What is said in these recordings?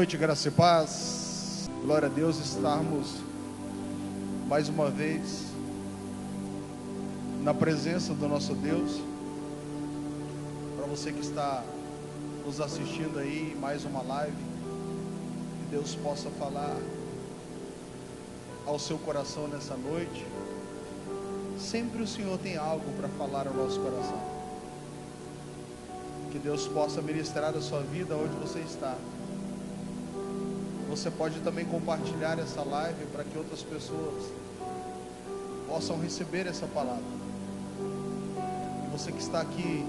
noite, graça e paz. Glória a Deus estarmos mais uma vez na presença do nosso Deus. Para você que está nos assistindo aí, mais uma live, que Deus possa falar ao seu coração nessa noite. Sempre o Senhor tem algo para falar ao nosso coração. Que Deus possa ministrar a sua vida onde você está. Você pode também compartilhar essa live para que outras pessoas possam receber essa palavra. E você que está aqui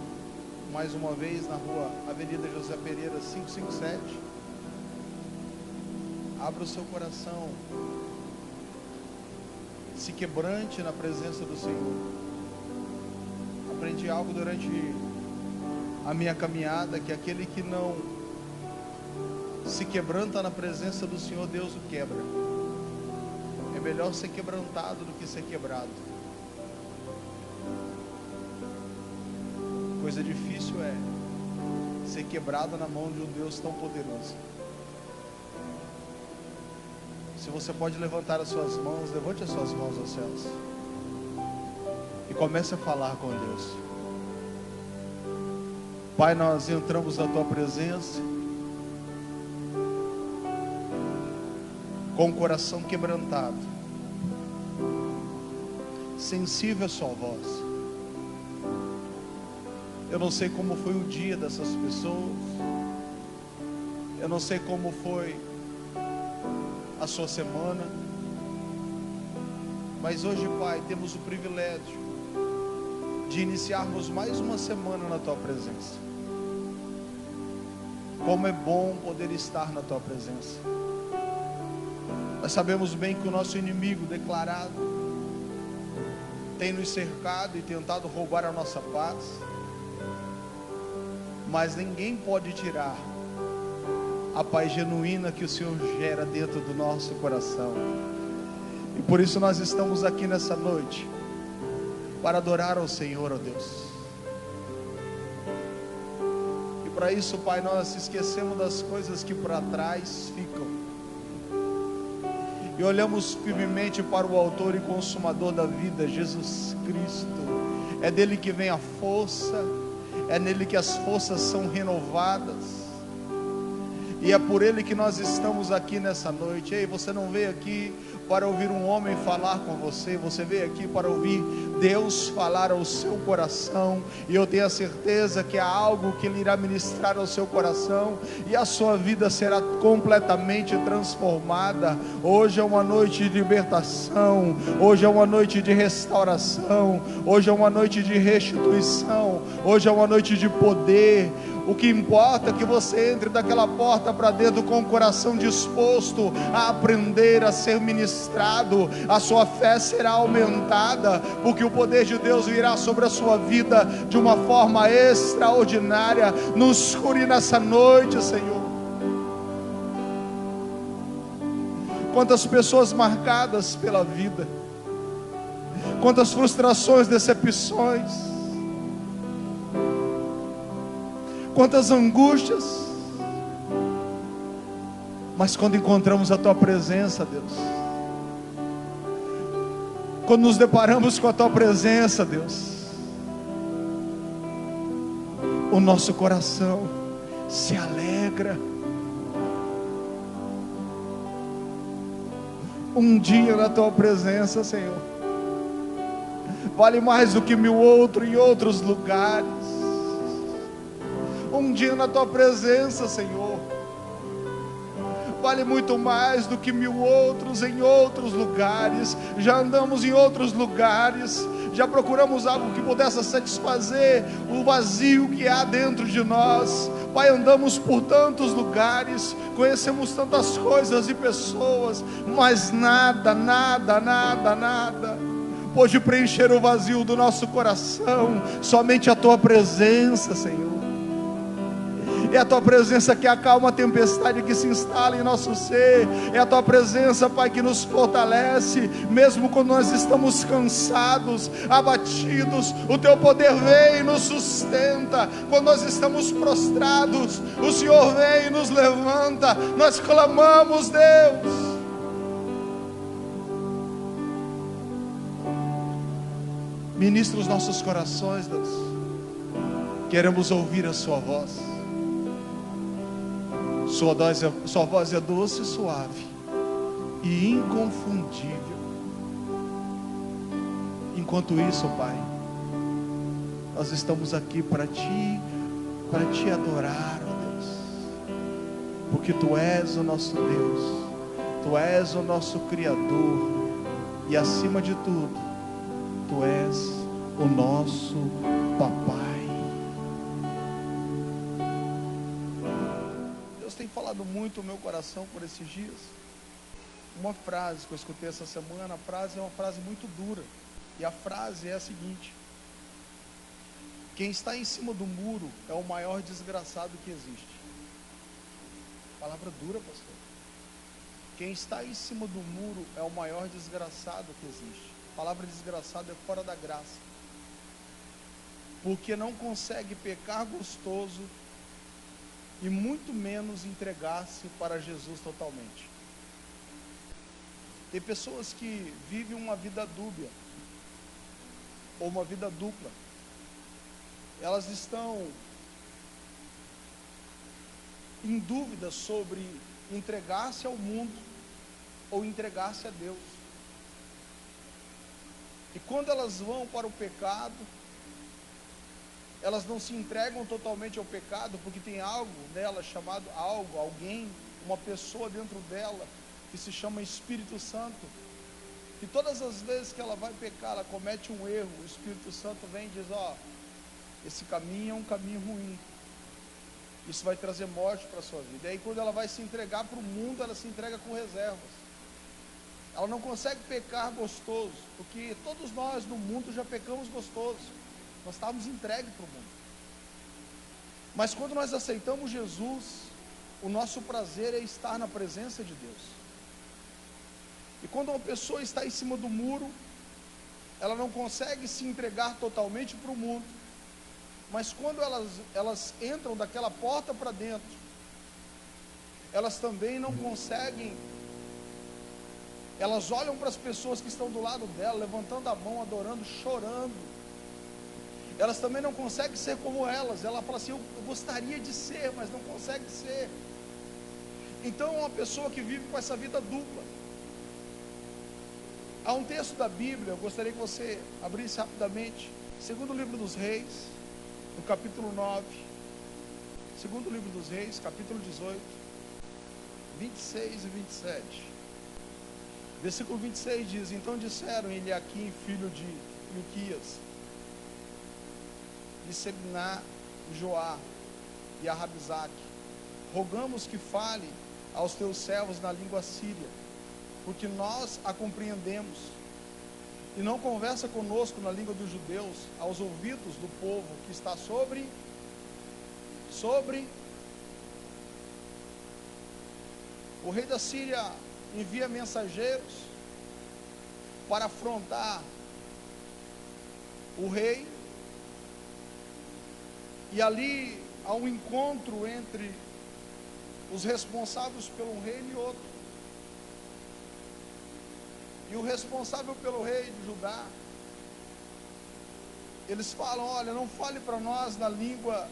mais uma vez na rua Avenida José Pereira 557, abra o seu coração, se quebrante na presença do Senhor. Aprendi algo durante a minha caminhada, que aquele que não se quebranta na presença do Senhor, Deus o quebra. É melhor ser quebrantado do que ser quebrado. Coisa difícil é ser quebrado na mão de um Deus tão poderoso. Se você pode levantar as suas mãos, levante as suas mãos aos céus e comece a falar com Deus. Pai, nós entramos na Tua presença com o coração quebrantado, sensível à Sua voz. Eu não sei como foi o dia dessas pessoas, eu não sei como foi a sua semana, mas hoje, Pai, temos o privilégio de iniciarmos mais uma semana na Tua presença. Como é bom poder estar na Tua presença. Nós sabemos bem que o nosso inimigo declarado tem nos cercado e tentado roubar a nossa paz, mas ninguém pode tirar a paz genuína que o Senhor gera dentro do nosso coração. E por isso nós estamos aqui nessa noite para adorar ao Senhor, ó Deus. E para isso, Pai, nós esquecemos das coisas que para trás ficam e olhamos firmemente para o autor e consumador da vida, Jesus Cristo. É dele que vem a força, é nele que as forças são renovadas, e é por ele que nós estamos aqui nessa noite. Ei, você não veio aqui para ouvir um homem falar com você, você veio aqui para ouvir Deus falar ao seu coração, e eu tenho a certeza que há algo que Ele irá ministrar ao seu coração, e a sua vida será completamente transformada. Hoje é uma noite de libertação, hoje é uma noite de restauração, hoje é uma noite de restituição, hoje é uma noite de poder. O que importa é que você entre daquela porta para dentro com o coração disposto a aprender, a ser ministrado. A sua fé será aumentada, porque o poder de Deus virá sobre a sua vida de uma forma extraordinária. Nos cure nessa noite, Senhor. Quantas pessoas marcadas pela vida, quantas frustrações, decepções, quantas angústias, mas quando encontramos a Tua presença, Deus, quando nos deparamos com a Tua presença, Deus, o nosso coração se alegra. Um dia na Tua presença, Senhor, vale mais do que 1000 outros em outros lugares. Um dia na Tua presença, Senhor, vale muito mais do que 1000 outros em outros lugares. Já andamos em outros lugares, já procuramos algo que pudesse satisfazer o vazio que há dentro de nós. Pai, andamos por tantos lugares, conhecemos tantas coisas e pessoas, mas nada pode preencher o vazio do nosso coração. Somente a Tua presença, Senhor. É a tua presença que acalma a tempestade que se instala em nosso ser. É a tua presença, Pai, que nos fortalece, mesmo quando nós estamos cansados, abatidos. O teu poder vem e nos sustenta. Quando nós estamos prostrados, o Senhor vem e nos levanta. Nós clamamos, Deus. Ministra os nossos corações, Deus. Queremos ouvir a sua voz. Sua voz é doce e suave e inconfundível. Enquanto isso, Pai, nós estamos aqui para te adorar, ó Deus, porque Tu és o nosso Deus, Tu és o nosso Criador, e acima de tudo, Tu és o nosso Papai. Deus tem falado muito no meu coração por esses dias. Uma frase que eu escutei essa semana, a frase é uma frase muito dura. E a frase é a seguinte: quem está em cima do muro é o maior desgraçado que existe. Palavra dura, pastor. Quem está em cima do muro é o maior desgraçado que existe. A palavra desgraçado é fora da graça, porque não consegue pecar gostoso e muito menos entregar-se para Jesus totalmente. Tem pessoas que vivem uma vida dúbia ou uma vida dupla. Elas estão em dúvida sobre entregar-se ao mundo ou entregar-se a Deus. E quando elas vão para o pecado, elas não se entregam totalmente ao pecado, porque tem algo nela chamado alguém, uma pessoa dentro dela, que se chama Espírito Santo. E todas as vezes que ela vai pecar, ela comete um erro, o Espírito Santo vem e diz: ó, esse caminho é um caminho ruim, isso vai trazer morte para a sua vida. E aí quando ela vai se entregar para o mundo, ela se entrega com reservas. Ela não consegue pecar gostoso, porque todos nós no mundo já pecamos gostoso. Nós estávamos entregues para o mundo. Mas quando nós aceitamos Jesus, o nosso prazer é estar na presença de Deus. E quando uma pessoa está em cima do muro, ela não consegue se entregar totalmente para o mundo. Mas quando elas entram daquela porta para dentro, elas também não conseguem. Elas olham para as pessoas que estão do lado dela, levantando a mão, adorando, chorando. Elas também não conseguem ser como elas. Ela fala assim: eu gostaria de ser, mas não consegue ser. Então é uma pessoa que vive com essa vida dupla. Há um texto da Bíblia, eu gostaria que você abrisse rapidamente, segundo livro dos Reis, no capítulo 9, segundo livro dos Reis, capítulo 18, 26 e 27. Versículo 26 diz: então disseram Eliaquim, filho de Ilquias, de Sebná, Joá e a Rabizaque: rogamos que fale aos teus servos na língua síria, porque nós a compreendemos, e não conversa conosco na língua dos judeus, aos ouvidos do povo que está sobre. O rei da Síria envia mensageiros para afrontar o rei, e ali há um encontro entre os responsáveis pelo reino e outro. E o responsável pelo rei de Judá, eles falam: olha, não fale para nós na língua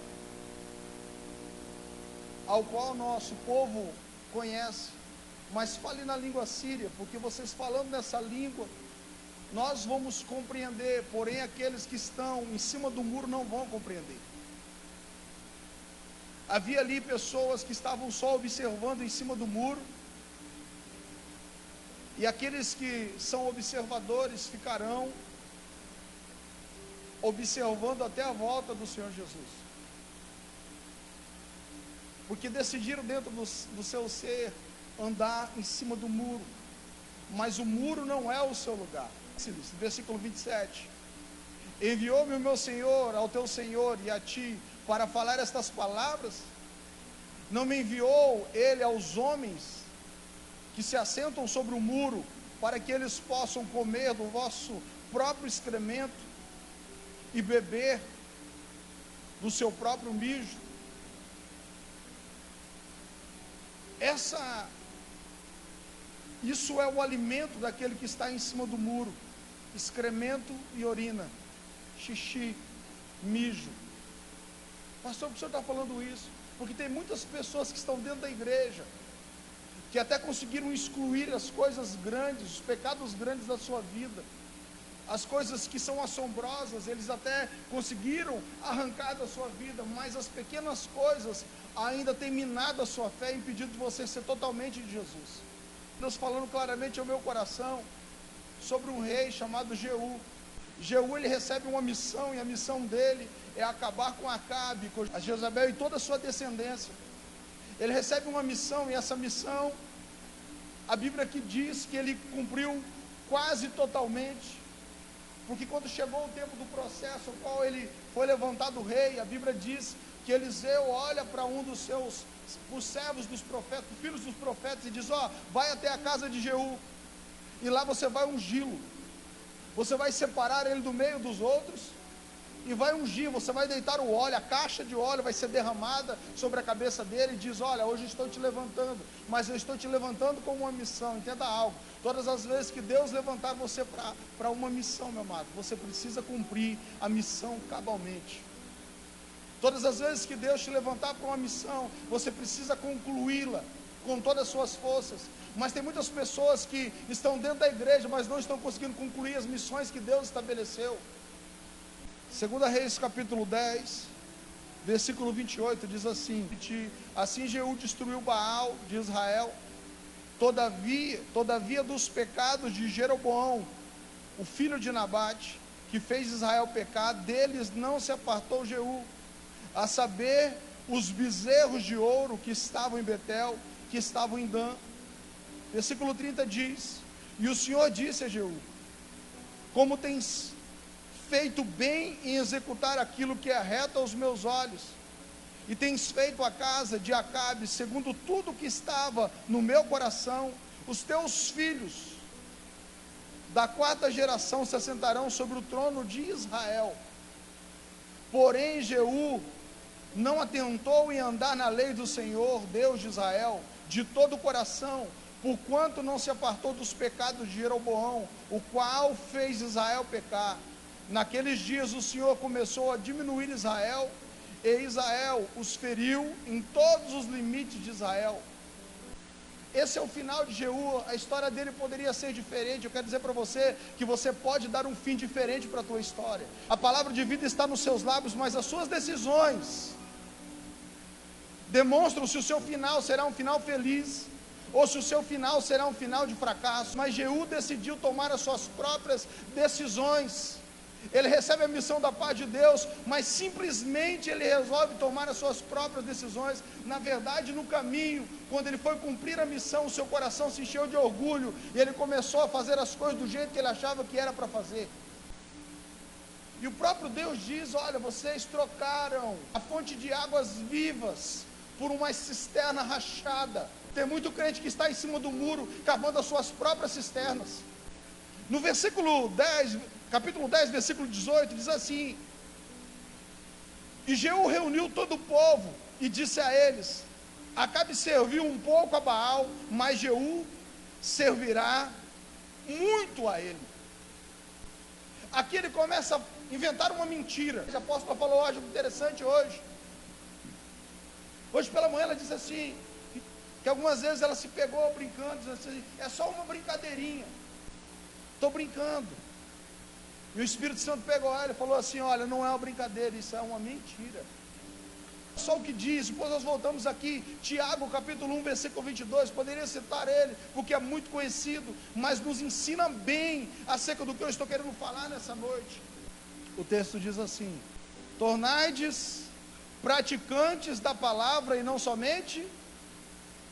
ao qual nosso povo conhece, mas fale na língua síria, porque vocês falando nessa língua, nós vamos compreender, porém aqueles que estão em cima do muro não vão compreender. Havia ali pessoas que estavam só observando em cima do muro, e aqueles que são observadores ficarão observando até a volta do Senhor Jesus, porque decidiram dentro do seu ser andar em cima do muro, mas o muro não é o seu lugar. Versículo 27: enviou-me o meu Senhor ao teu Senhor e a ti para falar estas palavras. Não me enviou ele aos homens que se assentam sobre o muro, para que eles possam comer do vosso próprio excremento e beber do seu próprio mijo? Isso é o alimento daquele que está em cima do muro: excremento e urina, xixi, mijo. Pastor, por que o senhor está falando isso? Porque tem muitas pessoas que estão dentro da igreja, que até conseguiram excluir as coisas grandes, os pecados grandes da sua vida, as coisas que são assombrosas, eles até conseguiram arrancar da sua vida, mas as pequenas coisas ainda têm minado a sua fé, impedindo de você ser totalmente de Jesus. Deus falando claramente ao meu coração sobre um rei chamado Jeú. Jeú, ele recebe uma missão, e a missão dele é acabar com Acabe, com a Jezabel e toda a sua descendência. Ele recebe uma missão, e essa missão, a Bíblia aqui diz que ele cumpriu quase totalmente, porque quando chegou o tempo do processo, ao qual ele foi levantado rei, a Bíblia diz que Eliseu olha para um dos seus, os servos dos profetas, filhos dos profetas, e diz: vai até a casa de Jeú, e lá você vai ungí-lo, você vai separar ele do meio dos outros, e vai ungir, você vai deitar o óleo, a caixa de óleo vai ser derramada sobre a cabeça dele, e diz: olha, hoje eu estou te levantando, mas eu estou te levantando com uma missão. Entenda algo: todas as vezes que Deus levantar você para uma missão, meu amado, você precisa cumprir a missão cabalmente. Todas as vezes que Deus te levantar para uma missão, você precisa concluí-la com todas as suas forças. Mas tem muitas pessoas que estão dentro da igreja, mas não estão conseguindo concluir as missões que Deus estabeleceu. 2 Reis capítulo 10, versículo 28, diz assim: assim Jeú destruiu Baal de Israel, todavia dos pecados de Jeroboão, o filho de Nabate, que fez Israel pecar, deles não se apartou Jeú, a saber, os bezerros de ouro que estavam em Betel, que estavam em Dan. Versículo 30 diz: e o Senhor disse a Jeú: como tens feito bem em executar aquilo que é reto aos meus olhos, e tens feito a casa de Acabe segundo tudo que estava no meu coração, os teus filhos da 4ª geração se assentarão sobre o trono de Israel. Porém Jeú não atentou em andar na lei do Senhor, Deus de Israel, de todo o coração, porquanto não se apartou dos pecados de Jeroboão, o qual fez Israel pecar. Naqueles dias o Senhor começou a diminuir Israel, e Israel os feriu em todos os limites de Israel. Esse é o final de Jeú. A história dele poderia ser diferente. Eu quero dizer para você que você pode dar um fim diferente para a tua história. A palavra de vida está nos seus lábios, mas as suas decisões demonstram se o seu final será um final feliz, ou se o seu final será um final de fracasso. Mas Jeú decidiu tomar as suas próprias decisões. Ele recebe a missão da parte de Deus, mas simplesmente ele resolve tomar as suas próprias decisões. Na verdade, no caminho, quando ele foi cumprir a missão, o seu coração se encheu de orgulho, e ele começou a fazer as coisas do jeito que ele achava que era para fazer. E o próprio Deus diz: olha, vocês trocaram a fonte de águas vivas por uma cisterna rachada. Tem muito crente que está em cima do muro, cavando as suas próprias cisternas. No versículo 10, capítulo 10, versículo 18, diz assim: e Jeú reuniu todo o povo e disse a eles: Acabe serviu um pouco a Baal, mas Jeú servirá muito a ele. Aqui ele começa a inventar uma mentira. O apóstolo falou algo interessante hoje. Hoje pela manhã ela disse assim, que algumas vezes ela se pegou brincando, dizendo assim: é só uma brincadeirinha, estou brincando. E o Espírito Santo pegou ela e falou assim: olha, não é uma brincadeira, isso é uma mentira. Só o que diz. Depois nós voltamos aqui, Tiago capítulo 1, versículo 22, poderia citar ele, porque é muito conhecido, mas nos ensina bem acerca do que eu estou querendo falar nessa noite. O texto diz assim: tornai-vos praticantes da palavra e não somente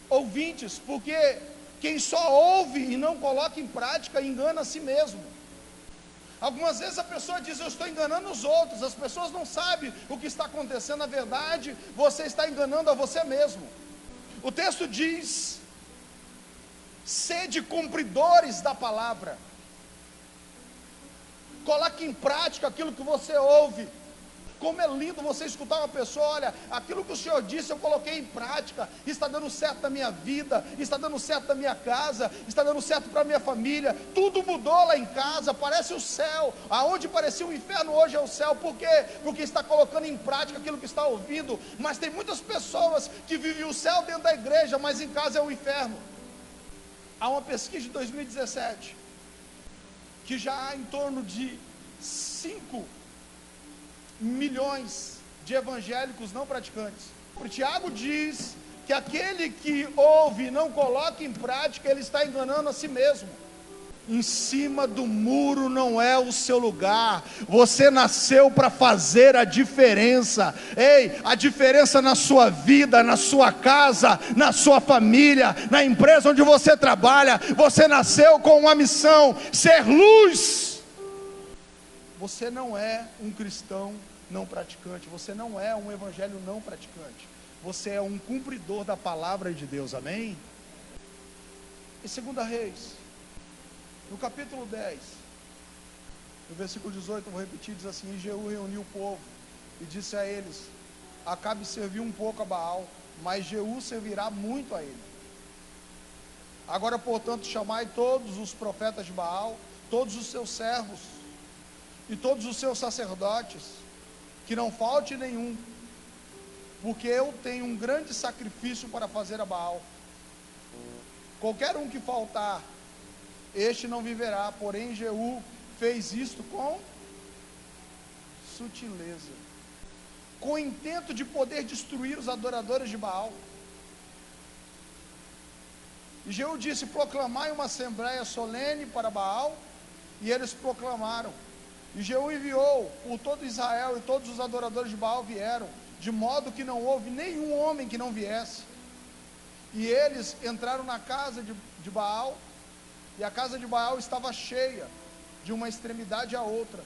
ouvintes, porque quem só ouve e não coloca em prática engana a si mesmo. Algumas vezes a pessoa diz: eu estou enganando os outros, as pessoas não sabem o que está acontecendo. Na verdade, você está enganando a você mesmo. O texto diz: sede cumpridores da palavra. Coloque em prática aquilo que você ouve. Como é lindo você escutar uma pessoa: olha, aquilo que o Senhor disse eu coloquei em prática, está dando certo na minha vida, está dando certo na minha casa, está dando certo para a minha família, tudo mudou lá em casa, parece o céu, aonde parecia o inferno hoje é o céu. Por quê? Porque está colocando em prática aquilo que está ouvindo. Mas tem muitas pessoas que vivem o céu dentro da igreja, mas em casa é o inferno. Há uma pesquisa de 2017, que já há em torno de 5 milhões de evangélicos não praticantes. O Tiago diz que aquele que ouve e não coloca em prática, ele está enganando a si mesmo. Em cima do muro não é o seu lugar. Você nasceu para fazer a diferença. Ei, a diferença na sua vida, na sua casa, na sua família, na empresa onde você trabalha. Você nasceu com uma missão: ser luz. Você não é um cristão não praticante, você não é um evangelho não praticante, você é um cumpridor da palavra de Deus, amém? Em 2 Reis, no capítulo 10, no versículo 18, eu vou repetir, diz assim: e Jeú reuniu o povo e disse a eles: Acabe serviu um pouco a Baal, mas Jeú servirá muito a ele. Agora, portanto, chamai todos os profetas de Baal, todos os seus servos e todos os seus sacerdotes, que não falte nenhum, porque eu tenho um grande sacrifício para fazer a Baal. Qualquer um que faltar, este não viverá. Porém Jeú fez isto com sutileza, com o intento de poder destruir os adoradores de Baal. E Jeú disse: proclamai uma assembleia solene para Baal. E eles proclamaram. E Jeú enviou por todo Israel, e todos os adoradores de Baal vieram, de modo que não houve nenhum homem que não viesse. E eles entraram na casa de Baal, e a casa de Baal estava cheia, de uma extremidade à outra.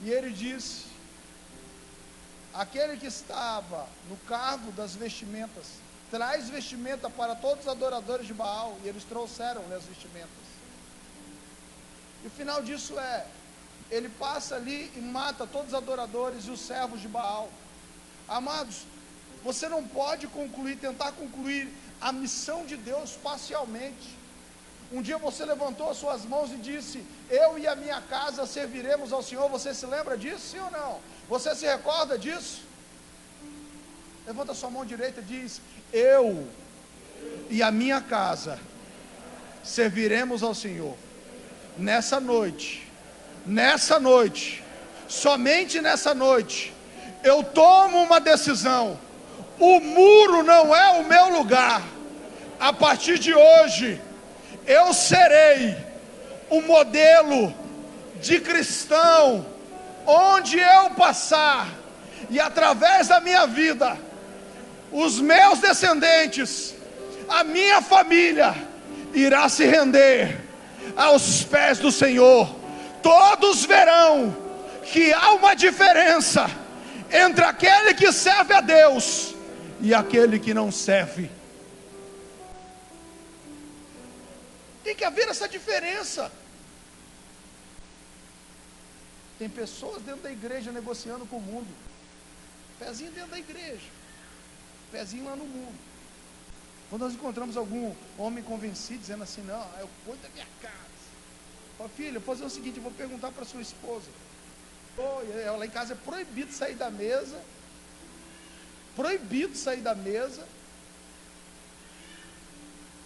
E ele disse: aquele que estava no cargo das vestimentas, traz vestimenta para todos os adoradores de Baal. E eles trouxeram-lhe as vestimentas. E o final disso é: ele passa ali e mata todos os adoradores e os servos de Baal. Amados, você não pode tentar concluir a missão de Deus parcialmente. Um dia você levantou as suas mãos e disse: eu e a minha casa serviremos ao Senhor. Você se lembra disso, sim ou não? Você se recorda disso? Levanta sua mão direita e diz: eu e a minha casa serviremos ao Senhor. Nessa noite, somente nessa noite, eu tomo uma decisão: o muro não é o meu lugar. A partir de hoje, eu serei um modelo de cristão, onde eu passar, e através da minha vida, os meus descendentes, a minha família, irá se render aos pés do Senhor. Todos verão que há uma diferença entre aquele que serve a Deus e aquele que não serve. Tem que haver essa diferença. Tem pessoas dentro da igreja negociando com o mundo, pezinho dentro da igreja, pezinho lá no mundo. Quando nós encontramos algum homem convencido dizendo assim: não, eu cuido da minha casa. Fala: filha, vou fazer o seguinte, eu vou perguntar para sua esposa. Lá em casa é proibido sair da mesa,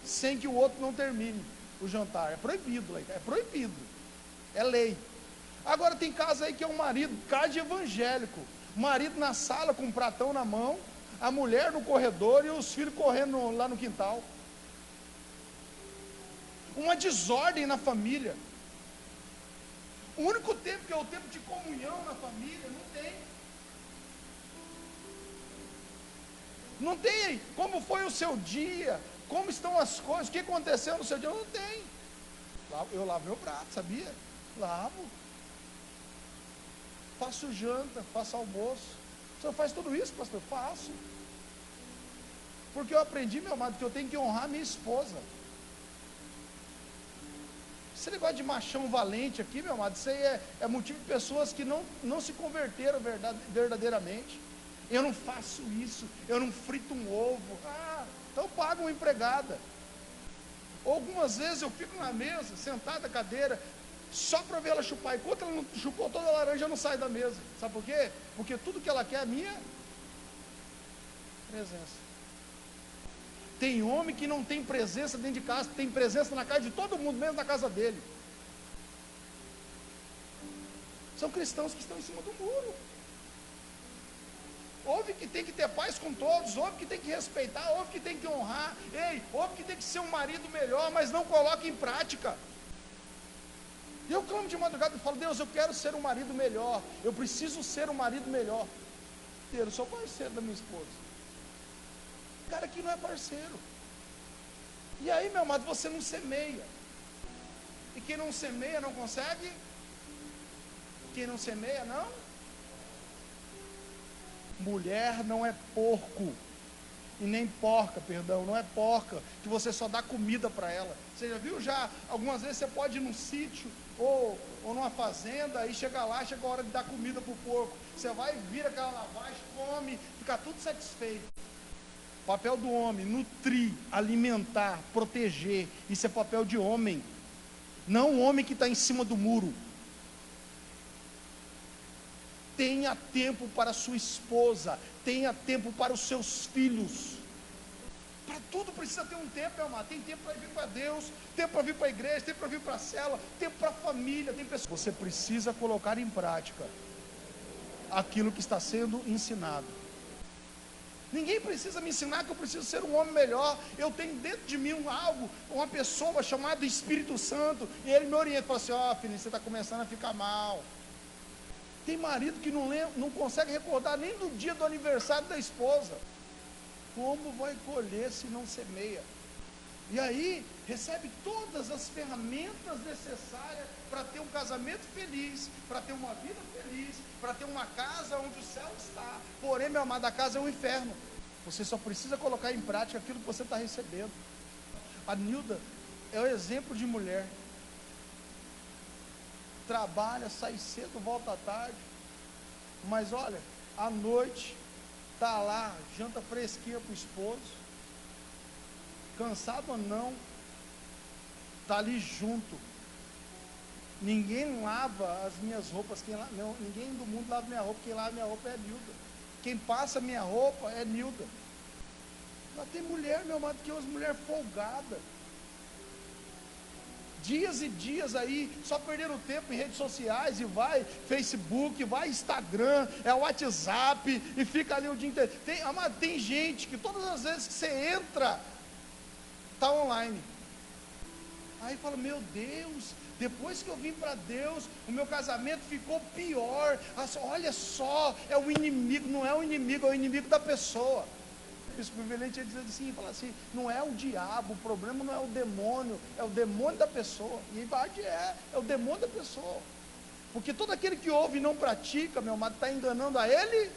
sem que o outro não termine o jantar. É proibido lá em casa, é proibido, é lei. Agora tem casa aí que é um marido, casa de evangélico, marido na sala com um pratão na mão, a mulher no corredor e os filhos correndo lá no quintal. Uma desordem na família. O único tempo que é o tempo de comunhão na família, não tem. Não tem. Como foi o seu dia? Como estão as coisas? O que aconteceu no seu dia? Não tem. Eu lavo meu prato, sabia? Lavo. Faço janta, faço almoço. O senhor faz tudo isso, pastor? Faço. Porque eu aprendi, meu amado, que eu tenho que honrar minha esposa. Esse negócio de machão valente aqui, meu amado, isso aí é motivo de pessoas que não se converteram verdadeiramente. Eu não faço isso, eu não frito um ovo. Então paga uma empregada. Ou algumas vezes eu fico na mesa, sentado na cadeira, só para ver ela chupar. Enquanto ela não chupou toda a laranja, eu não saio da mesa. Sabe por quê? Porque tudo que ela quer é a minha presença. Tem homem que não tem presença dentro de casa, tem presença na casa de todo mundo, mesmo na casa dele. São cristãos que estão em cima do muro. Ouve que tem que ter paz com todos, ouve que tem que respeitar, ouve que tem que honrar, ouve que tem que ser um marido melhor, mas não coloca em prática. E eu clamo de madrugada e falo: Deus, eu quero ser um marido melhor, eu preciso ser um marido melhor. Eu sou parceiro da minha esposa. O cara aqui não é parceiro. E aí, meu amado, você não semeia. E quem não semeia não consegue. Quem não semeia não. Mulher não é porco, e nem porca, perdão, não é porca, que você só dá comida para ela. Você já viu? Algumas vezes você pode ir num sítio, ou numa fazenda, e chega lá, chega a hora de dar comida para o porco. Você vai, vira aquela lavagem, come, fica tudo satisfeito. O papel do homem, nutrir, alimentar, proteger, isso é papel de homem, não o homem que está em cima do muro. Tenha tempo para sua esposa, tenha tempo para os seus filhos. Para tudo precisa ter um tempo, meu amado. Tem tempo para vir para Deus, tempo para vir para a igreja, tempo para vir para a cela, tempo para a família. Tem pessoas. Você precisa colocar em prática aquilo que está sendo ensinado. Ninguém precisa me ensinar que eu preciso ser um homem melhor. Eu tenho dentro de mim uma pessoa chamada Espírito Santo, e ele me orienta, fala assim: filho, você está começando a ficar mal. Tem marido que não consegue recordar nem do dia do aniversário da esposa. Como vai colher se não semeia? E aí, recebe todas as ferramentas necessárias para ter um casamento feliz, para ter uma vida feliz, para ter uma casa onde o céu está. Porém, meu amado, a casa é um inferno. Você só precisa colocar em prática aquilo que você está recebendo. A Nilda é o exemplo de mulher. Trabalha, sai cedo, volta à tarde, mas olha, à noite está lá, janta fresquinha para o esposo, cansado ou não, está ali junto. Ninguém lava as minhas roupas, ninguém do mundo lava minha roupa, quem lava minha roupa é a Nilda, quem passa minha roupa é a Nilda. Mas tem mulher, meu amado, que é uma mulher folgada, dias e dias aí, só perdendo tempo em redes sociais, e vai Facebook, vai Instagram, é WhatsApp, e fica ali o dia inteiro. Tem gente que todas as vezes que você entra, está online. Aí fala: meu Deus, depois que eu vim para Deus, o meu casamento ficou pior. Olha só, é o inimigo. Não é o inimigo, é o inimigo da pessoa. O Privilente diz assim, fala assim: não é o diabo, o problema não é o demônio, é o demônio da pessoa. E verdade é o demônio da pessoa. Porque todo aquele que ouve e não pratica, meu amado, está enganando a ele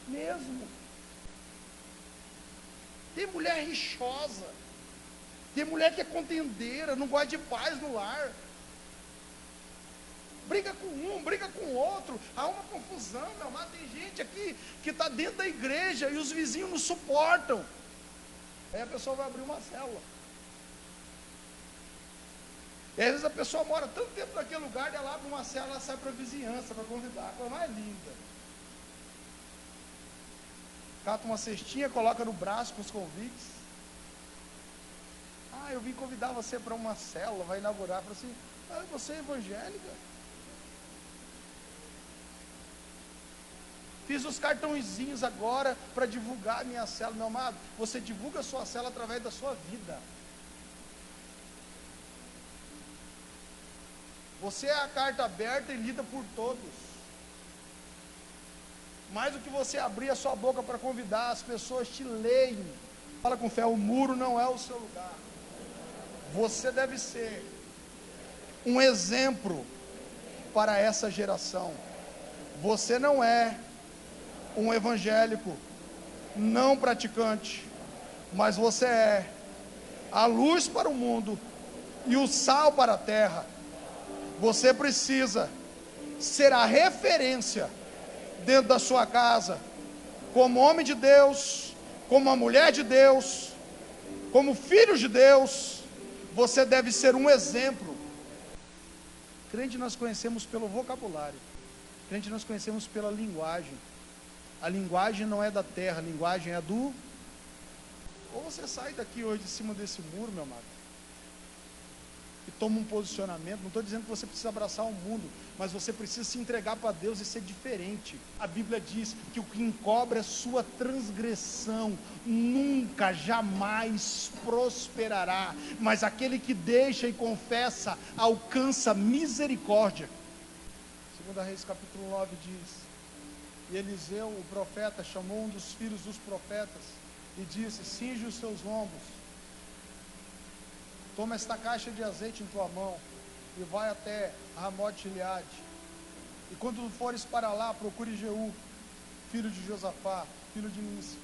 mesmo. Tem mulher rixosa, tem mulher que é contendeira, não gosta de paz no lar. Briga com um, briga com o outro, há uma confusão, meu amado. Tem gente aqui que está dentro da igreja e os vizinhos não suportam. Aí a pessoa vai abrir uma célula. E às vezes a pessoa mora tanto tempo naquele lugar, ela abre uma célula, ela sai para a vizinhança, para convidar. A coisa mais linda. Cata uma cestinha, coloca no braço com os convites. Eu vim convidar você para uma célula, vai inaugurar. Fala assim: você é evangélica? Fiz os cartõezinhos agora para divulgar a minha célula. Meu amado, você divulga a sua célula através da sua vida. Você é a carta aberta e lida por todos. Mais do que você abrir a sua boca para convidar, as pessoas te leem. Fala com fé: o muro não é o seu lugar. Você deve ser um exemplo para essa geração. Você não é um evangélico não praticante. mas você é a luz para o mundo e o sal para a terra. Você precisa ser a referência dentro da sua casa, como homem de Deus, como uma mulher de Deus, como filho de Deus. Você deve ser um exemplo. Crente nós conhecemos pelo vocabulário, crente nós conhecemos pela linguagem. A linguagem não é da terra, a linguagem é do... Ou você sai daqui hoje de cima desse muro, meu amado, e toma um posicionamento. Não estou dizendo que você precisa abraçar o mundo, mas você precisa se entregar para Deus e ser diferente. A Bíblia diz que o que encobre a sua transgressão nunca, jamais prosperará, mas aquele que deixa e confessa alcança misericórdia. 2 Reis capítulo 9 diz: e Eliseu, o profeta, chamou um dos filhos dos profetas e disse: cinge os seus lombos, toma esta caixa de azeite em tua mão e vai até Ramote-Gileade, e quando fores para lá, procure Jeú, filho de Josafá, filho de Nissi,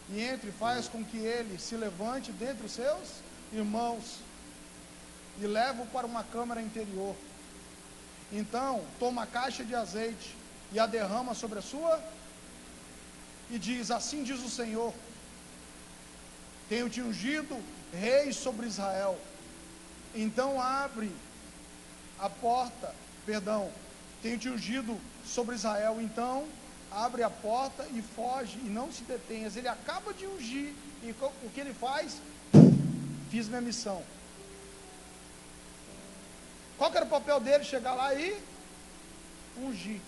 e entre e faz com que ele se levante dentre os seus irmãos e leva-o para uma câmara interior. Então toma a caixa de azeite e a derrama sobre a sua, e diz: assim diz o Senhor, tenho te ungido rei sobre Israel. Então abre a porta, tenho te ungido sobre Israel, então abre a porta e foge, e não se detenhas. Ele acaba de ungir, e o que ele faz? Fiz minha missão. Qual que era o papel dele? Chegar lá e ungir.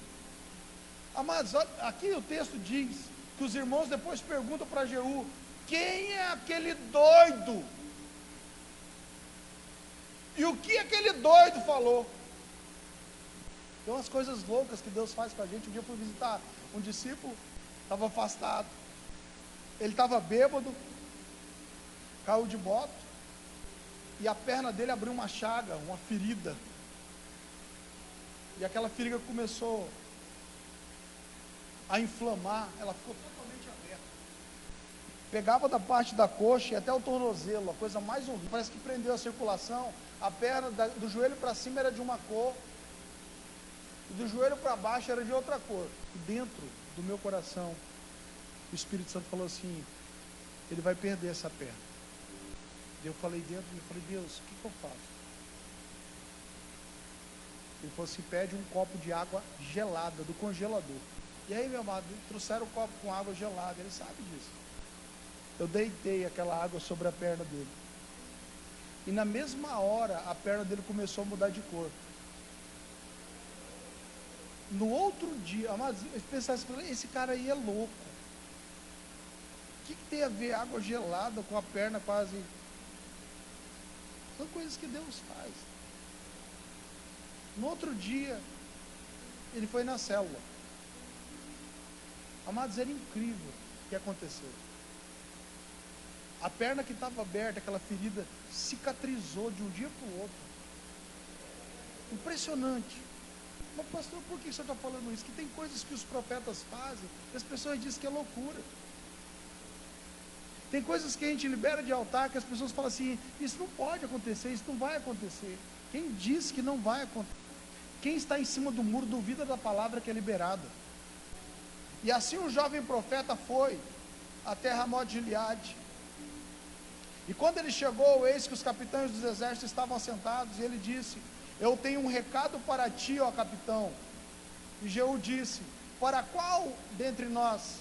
Amados, aqui o texto diz que os irmãos depois perguntam para Jeú: quem é aquele doido? E o que aquele doido falou? Tem umas coisas loucas que Deus faz com a gente. Um dia eu fui visitar um discípulo, estava afastado, ele estava bêbado, caiu de moto, e a perna dele abriu uma chaga, uma ferida, e aquela ferida começou a inflamar, ela ficou totalmente aberta, pegava da parte da coxa e até o tornozelo, a coisa mais horrível, parece que prendeu a circulação. A perna do joelho para cima era de uma cor, e do joelho para baixo era de outra cor. E dentro do meu coração, o Espírito Santo falou assim: ele vai perder essa perna. Eu falei dentro, eu falei: Deus, o que eu faço? Ele falou assim: pede um copo de água gelada, do congelador. E aí, meu amado, trouxeram o copo com água gelada, ele sabe disso. Eu deitei aquela água sobre a perna dele, e na mesma hora a perna dele começou a mudar de cor. No outro dia, amados, eu pensava assim: esse cara aí é louco. O que tem a ver água gelada com a perna quase? São coisas que Deus faz. No outro dia, ele foi na célula. Amados, era incrível o que aconteceu. A perna que estava aberta, aquela ferida, cicatrizou de um dia para o outro. Impressionante. Mas pastor, por que o senhor está falando isso? Que tem coisas que os profetas fazem e as pessoas dizem que é loucura. Tem coisas que a gente libera de altar que as pessoas falam assim: isso não pode acontecer, isso não vai acontecer. Quem diz que não vai acontecer? Quem está em cima do muro duvida da palavra que é liberada. E assim o jovem profeta foi até Ramote-Gileade. E quando ele chegou, eis que os capitães dos exércitos estavam assentados, e ele disse: eu tenho um recado para ti, ó capitão. E Jeú disse: para qual dentre nós?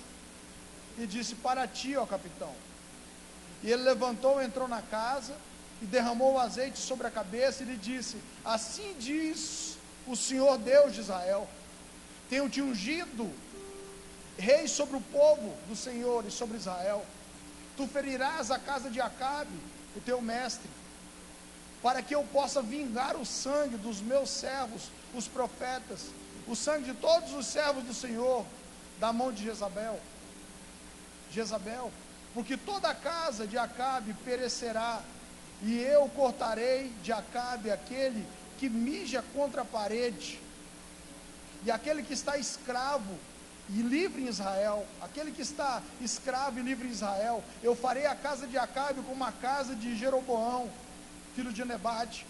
E disse: para ti, ó capitão. E ele levantou, entrou na casa e derramou o azeite sobre a cabeça, e lhe disse: assim diz o Senhor Deus de Israel: tenho te ungido rei sobre o povo do Senhor e sobre Israel. Tu ferirás a casa de Acabe, o teu mestre, para que eu possa vingar o sangue dos meus servos, os profetas, o sangue de todos os servos do Senhor, da mão de Jezabel, porque toda a casa de Acabe perecerá, e eu cortarei de Acabe aquele que mija contra a parede, e aquele que está escravo e livre em Israel, aquele que está escravo e livre em Israel. Eu farei a casa de Acabe como a casa de Jeroboão, filho de Nebate,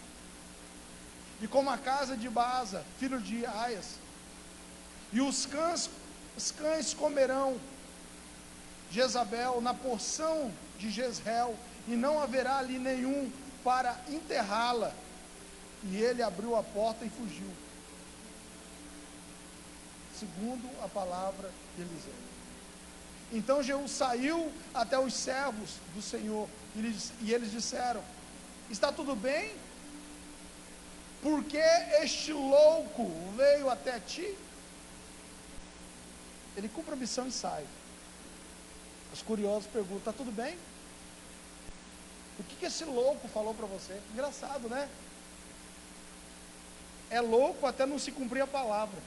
e como a casa de Baasa, filho de Aias. E os cães comerão Jezabel na porção de Jezreel, e não haverá ali nenhum para enterrá-la. E ele abriu a porta e fugiu, segundo a palavra de Eliseu. Então Jeú saiu até os servos do Senhor, e eles disseram: está tudo bem? Porque este louco veio até ti? Ele cumpre a missão e sai. Os curiosos perguntam: está tudo bem? O que esse louco falou para você? Engraçado, né? É louco até não se cumprir a palavra,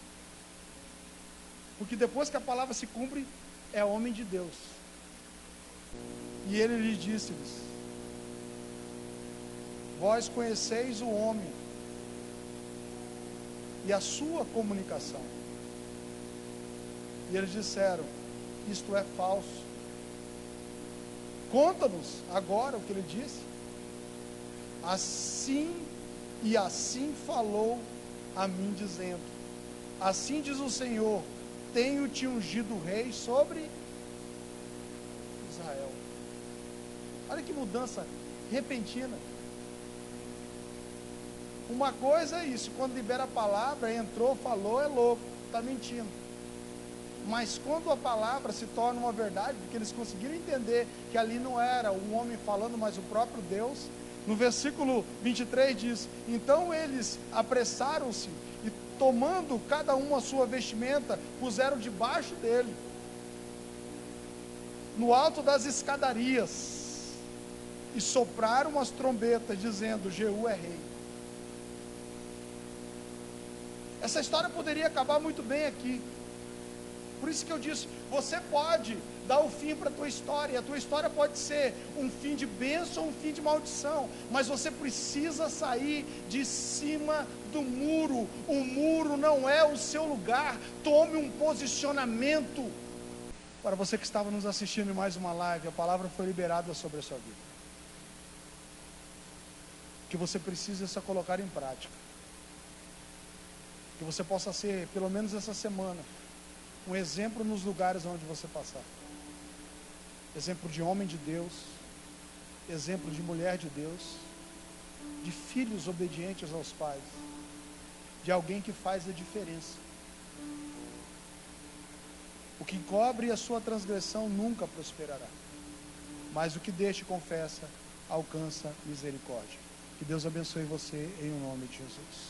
porque depois que a palavra se cumpre, é homem de Deus. E ele lhe disse-lhes: vós conheceis o homem e a sua comunicação. E eles disseram: isto é falso. Conta-nos agora o que ele disse. Assim falou a mim, dizendo: assim diz o Senhor, tenho-te ungido rei sobre Israel. Olha que mudança repentina. Uma coisa é isso, quando libera a palavra, entrou, falou, é louco, está mentindo. Mas quando a palavra se torna uma verdade, porque eles conseguiram entender que ali não era um homem falando, mas o próprio Deus. No versículo 23 diz: então eles apressaram-se e, tomando cada um a sua vestimenta, puseram debaixo dele, no alto das escadarias, e sopraram as trombetas, dizendo: Jeú é rei. Essa história poderia acabar muito bem aqui. Por isso que eu disse: você pode dar o fim para a tua história, e a tua história pode ser um fim de bênção ou um fim de maldição, mas você precisa sair de cima do muro. O muro não é o seu lugar. Tome um posicionamento. Para você que estava nos assistindo em mais uma live, a palavra foi liberada sobre a sua vida. Que você precisa só colocar em prática. Que você possa ser, pelo menos essa semana, um exemplo nos lugares onde você passar. Exemplo de homem de Deus, exemplo de mulher de Deus, de filhos obedientes aos pais, de alguém que faz a diferença. O que encobre a sua transgressão nunca prosperará, mas o que deixa e confessa alcança misericórdia. Que Deus abençoe você em nome de Jesus.